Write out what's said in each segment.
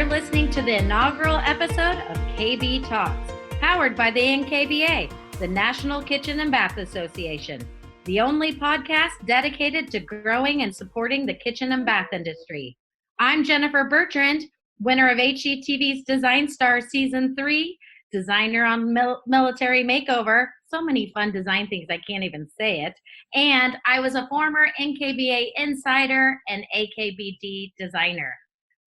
listening to the inaugural episode of KB Talks, powered by the NKBA, the National Kitchen and Bath Association, the only podcast dedicated to growing and supporting the kitchen and bath industry. I'm Jennifer Bertrand, winner of HGTV's Design Star Season 3, designer on Military Makeover, so many fun design things I can't even say it, and I was a former NKBA insider and AKBD designer.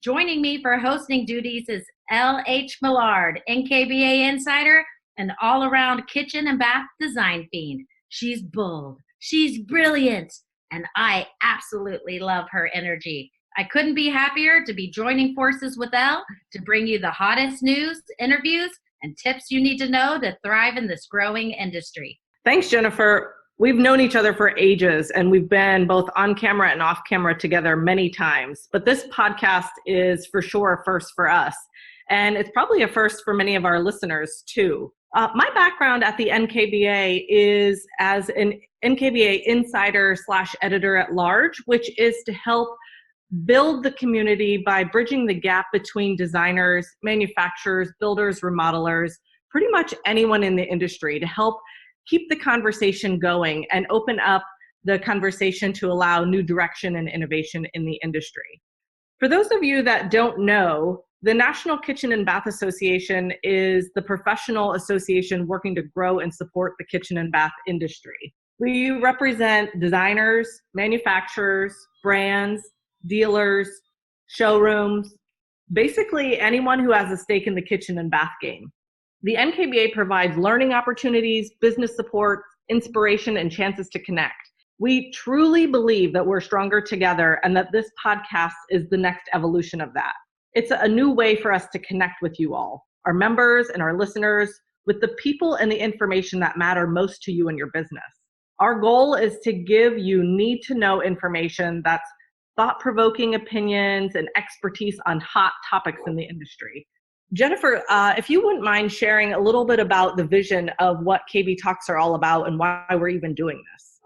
Joining me for hosting duties is L.H. Millard, NKBA insider and all-around kitchen and bath design fiend. She's bold, she's brilliant, and I absolutely love her energy. I couldn't be happier to be joining forces with Elle to bring you the hottest news, interviews, and tips you need to know to thrive in this growing industry. Thanks, Jennifer. We've known each other for ages, and we've been both on camera and off camera together many times. But this podcast is for sure a first for us, and it's probably a first for many of our listeners too. My background at the NKBA is as an NKBA insider / editor at large, which is to help build the community by bridging the gap between designers, manufacturers, builders, remodelers, pretty much anyone in the industry, to help keep the conversation going and open up the conversation to allow new direction and innovation in the industry. For those of you that don't know, the National Kitchen and Bath Association is the professional association working to grow and support the kitchen and bath industry. We represent designers, manufacturers, brands, dealers, showrooms, basically anyone who has a stake in the kitchen and bath game. The NKBA provides learning opportunities, business support, inspiration, and chances to connect. We truly believe that we're stronger together and that this podcast is the next evolution of that. It's a new way for us to connect with you all, our members and our listeners, with the people and the information that matter most to you and your business. Our goal is to give you need-to-know information that's thought-provoking opinions and expertise on hot topics in the industry. Jennifer, if you wouldn't mind sharing a little bit about the vision of what KB Talks are all about and why we're even doing this.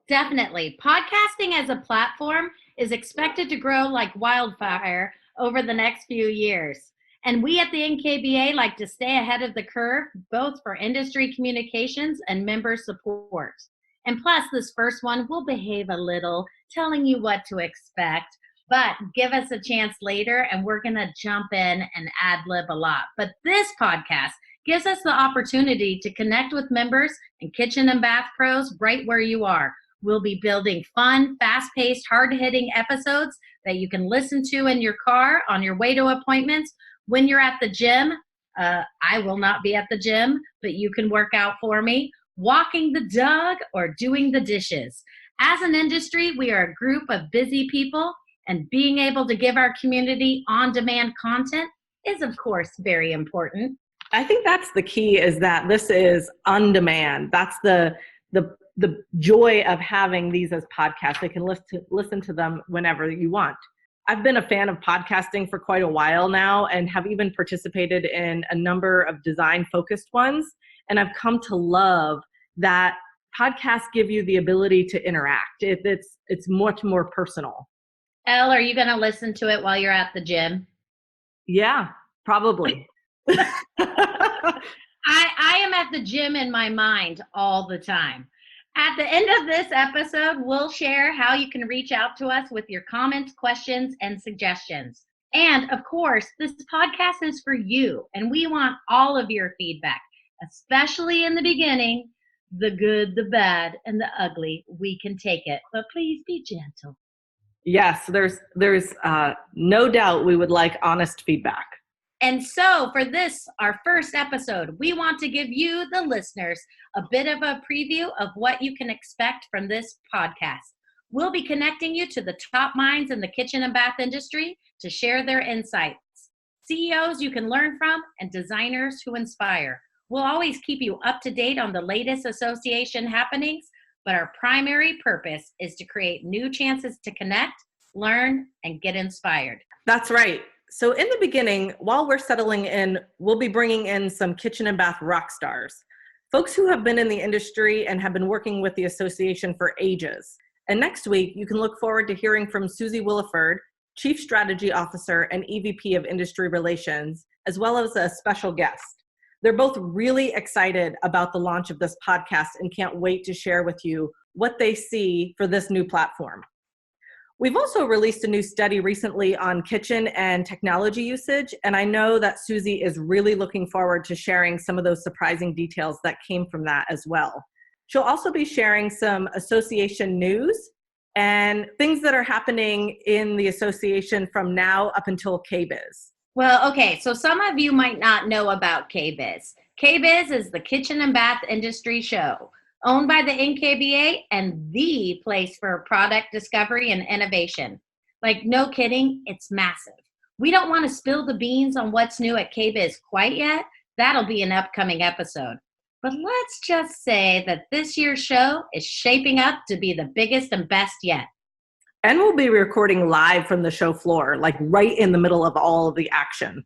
Definitely. Podcasting as a platform is expected to grow like wildfire over the next few years. And we at the NKBA like to stay ahead of the curve, both for industry communications and member support. And plus, this first one will behave a little, telling you what to expect. But give us a chance later and we're going to jump in and ad-lib a lot. But this podcast gives us the opportunity to connect with members and kitchen and bath pros right where you are. We'll be building fun, fast-paced, hard-hitting episodes that you can listen to in your car, on your way to appointments, when you're at the gym. I will not be at the gym, but you can work out for me, walking the dog, or doing the dishes. As an industry, we are a group of busy people, and being able to give our community on-demand content is, of course, very important. I think that's the key, is that this is on-demand. That's the joy of having these as podcasts. They can listen to them whenever you want. I've been a fan of podcasting for quite a while now and have even participated in a number of design-focused ones. And I've come to love that podcasts give you the ability to interact. It's much more personal. Elle, are you going to listen to it while you're at the gym? Yeah, probably. I am at the gym in my mind all the time. At the end of this episode, we'll share how you can reach out to us with your comments, questions, and suggestions. And of course, this podcast is for you, and we want all of your feedback, especially in the beginning. The good, the bad, and the ugly. We can take it, but please be gentle. Yes, there's no doubt we would like honest feedback. And so for this, our first episode, we want to give you, the listeners, a bit of a preview of what you can expect from this podcast. We'll be connecting you to the top minds in the kitchen and bath industry to share their insights, CEOs you can learn from, and designers who inspire. We'll always keep you up to date on the latest association happenings, but our primary purpose is to create new chances to connect, learn, and get inspired. That's right. So in the beginning, while we're settling in, we'll be bringing in some kitchen and bath rock stars, folks who have been in the industry and have been working with the association for ages. And next week, you can look forward to hearing from Susie Williford, Chief Strategy Officer and EVP of Industry Relations, as well as a special guest. They're both really excited about the launch of this podcast and can't wait to share with you what they see for this new platform. We've also released a new study recently on kitchen and technology usage, and I know that Susie is really looking forward to sharing some of those surprising details that came from that as well. She'll also be sharing some association news and things that are happening in the association from now up until KBIZ. Well, okay, so some of you might not know about KBIZ. KBIZ is the Kitchen and Bath Industry Show, owned by the NKBA and the place for product discovery and innovation. Like, no kidding, it's massive. We don't want to spill the beans on what's new at KBIZ quite yet. That'll be an upcoming episode. But let's just say that this year's show is shaping up to be the biggest and best yet. And we'll be recording live from the show floor, like right in the middle of all of the action.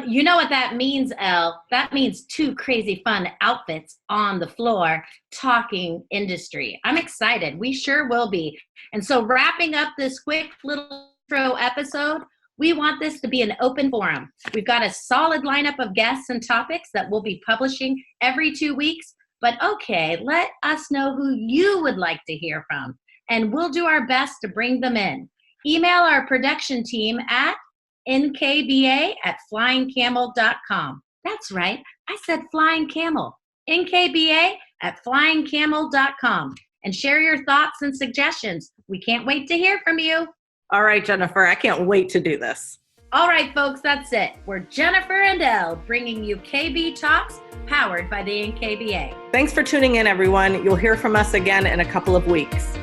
You know what that means, Elle? That means two crazy fun outfits on the floor talking industry. I'm excited. We sure will be. And so wrapping up this quick little intro episode, we want this to be an open forum. We've got a solid lineup of guests and topics that we'll be publishing every 2 weeks. But okay, let us know who you would like to hear from, and we'll do our best to bring them in. Email our production team at nkba@flyingcamel.com. That's right, I said Flying Camel. nkba@flyingcamel.com. And share your thoughts and suggestions. We can't wait to hear from you. All right, Jennifer, I can't wait to do this. All right, folks, that's it. We're Jennifer and Elle bringing you KB Talks, powered by the NKBA. Thanks for tuning in, everyone. You'll hear from us again in a couple of weeks.